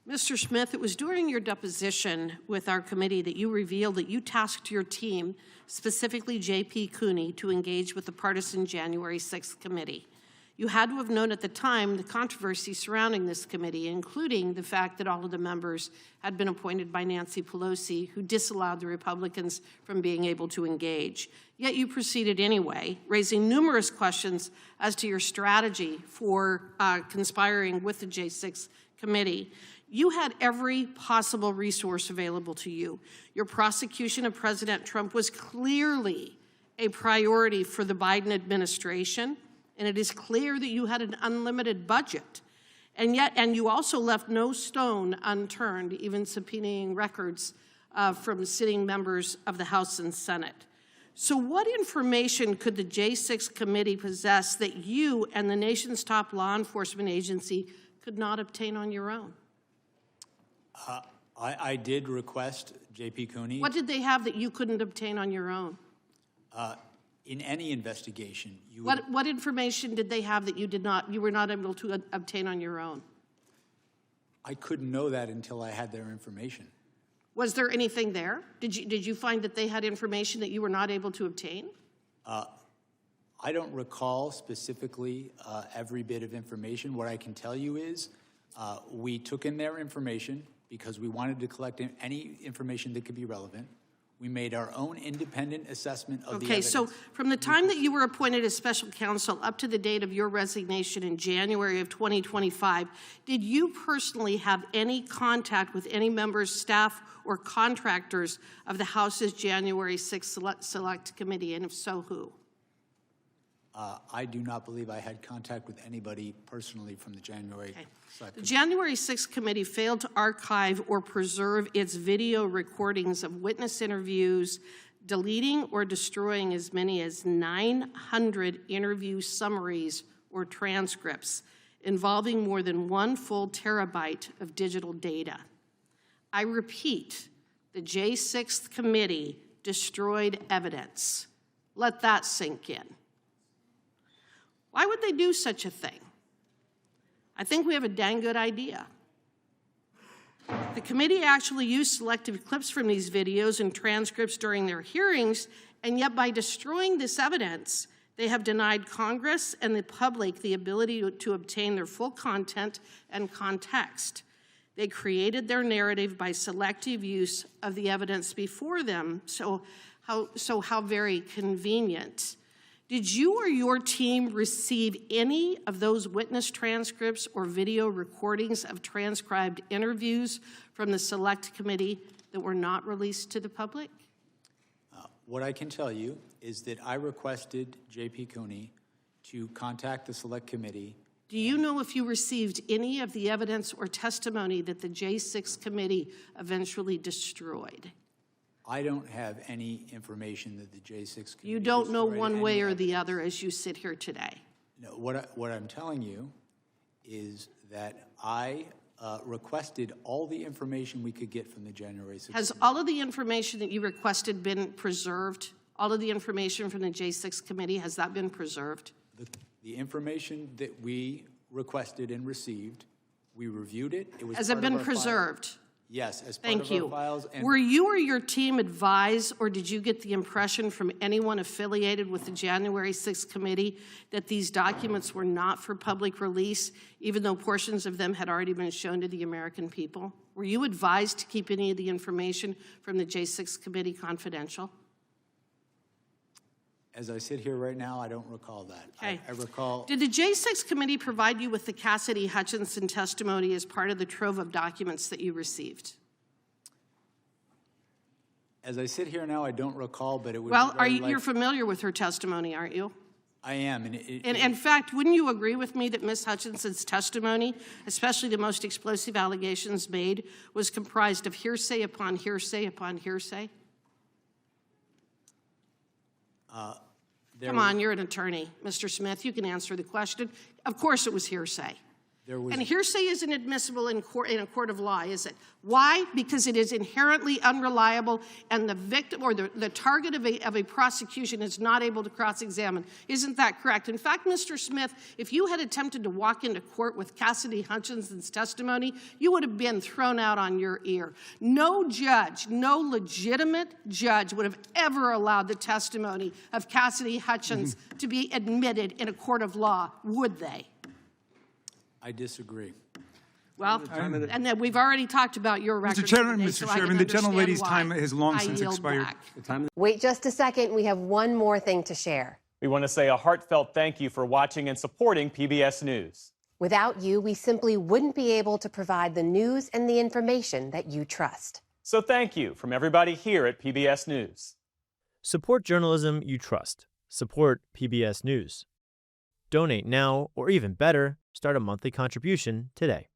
Mr. Smith, it was during your deposition with our committee that you revealed that you tasked your team, specifically J.P. Cooney, to engage with the partisan January 6th committee. You had to have known at the time the controversy surrounding this committee, including the fact that all of the members had been appointed by Nancy Pelosi, who disallowed the Republicans from being able to engage. Yet you proceeded anyway, raising numerous questions as to your strategy for conspiring with the J6 committee. You had every possible resource available to you. Your prosecution of President Trump was clearly a priority for the Biden administration, and it is clear that you had an unlimited budget. And you also left no stone unturned, even subpoenaing records from sitting members of the House and Senate. So what information could the J6 committee possess that you and the nation's top law enforcement agency could not obtain on your own? I did request J.P. Cooney. What did they have that you couldn't obtain on your own? In any investigation, you What information did they have that you were not able to obtain on your own? I couldn't know that until I had their information. Was there anything there? Did you find that they had information that you were not able to obtain? I don't recall specifically every bit of information. What I can tell you is we took in their information because we wanted to collect any information that could be relevant. We made our own independent assessment of the evidence. Okay, so from the time that you were appointed as special counsel up to the date of your resignation in January of 2025, did you personally have any contact with any members, staff, or contractors of the House's January 6th Select Committee, and if so, who? I do not believe I had contact with anybody personally from the January 6th. The January 6th committee failed to archive or preserve its video recordings of witness interviews, deleting or destroying as many as 900 interview summaries or transcripts involving more than 1 full terabyte of digital data. I repeat, the J6th committee destroyed evidence. Let that sink in. Why would they do such a thing? I think we have a dang good idea. The committee actually used selective clips from these videos and transcripts during their hearings, and yet by destroying this evidence, they have denied Congress and the public the ability to obtain their full content and context. They created their narrative by selective use of the evidence before them, so how very convenient. Did you or your team receive any of those witness transcripts or video recordings of transcribed interviews from the Select Committee that were not released to the public? What I can tell you is that I requested J.P. Cooney to contact the Select Committee. Do you know if you received any of the evidence or testimony that the J6 Committee eventually destroyed? I don't have any information that the J6 committee. You don't know one way or the other as you sit here today. No, what I'm telling you is that I requested all the information we could get from the January 6th. Has all of the information that you requested been preserved? All of the information from the J6 committee, has that been preserved? The information that we requested and received, we reviewed it. Has it been preserved? Yes, as part of our files. Thank you. Were you or your team advised, or did you get the impression from anyone affiliated with the January 6th committee that these documents were not for public release, even though portions of them had already been shown to the American people? Were you advised to keep any of the information from the J6 committee confidential? As I sit here right now, I don't recall that. Okay. I recall. Did the J6 committee provide you with the Cassidy Hutchinson testimony as part of the trove of documents that you received? As I sit here now, I don't recall, but it would well, be you're familiar with her testimony, aren't you? I am. And in fact, wouldn't you agree with me that Ms. Hutchinson's testimony, especially the most explosive allegations made, was comprised of hearsay upon hearsay upon hearsay? Come on, you're an attorney. Mr. Smith, you can answer the question. Of course it was hearsay. There was, And hearsay isn't admissible in a court of law, is it? Why? Because it is inherently unreliable, and the victim or the target of a prosecution is not able to cross-examine. Isn't that correct? In fact, Mr. Smith, if you had attempted to walk into court with Cassidy Hutchinson's testimony, you would have been thrown out on your ear. No judge, no legitimate judge would have ever allowed the testimony of Cassidy Hutchins to be admitted in a court of law, would they? I disagree. Well, and then we've already talked about your record. Mr. Chairman, today, Mr. so I Chairman, can the understand gentlelady's why time has long I since yield expired. back. Wait just a second. We have one more thing to share. We want to say a heartfelt thank you for watching and supporting PBS News. Without you, we simply wouldn't be able to provide the news and the information that you trust. So thank you from everybody here at PBS News. Support journalism you trust. Support PBS News. Donate now, or even better, start a monthly contribution today.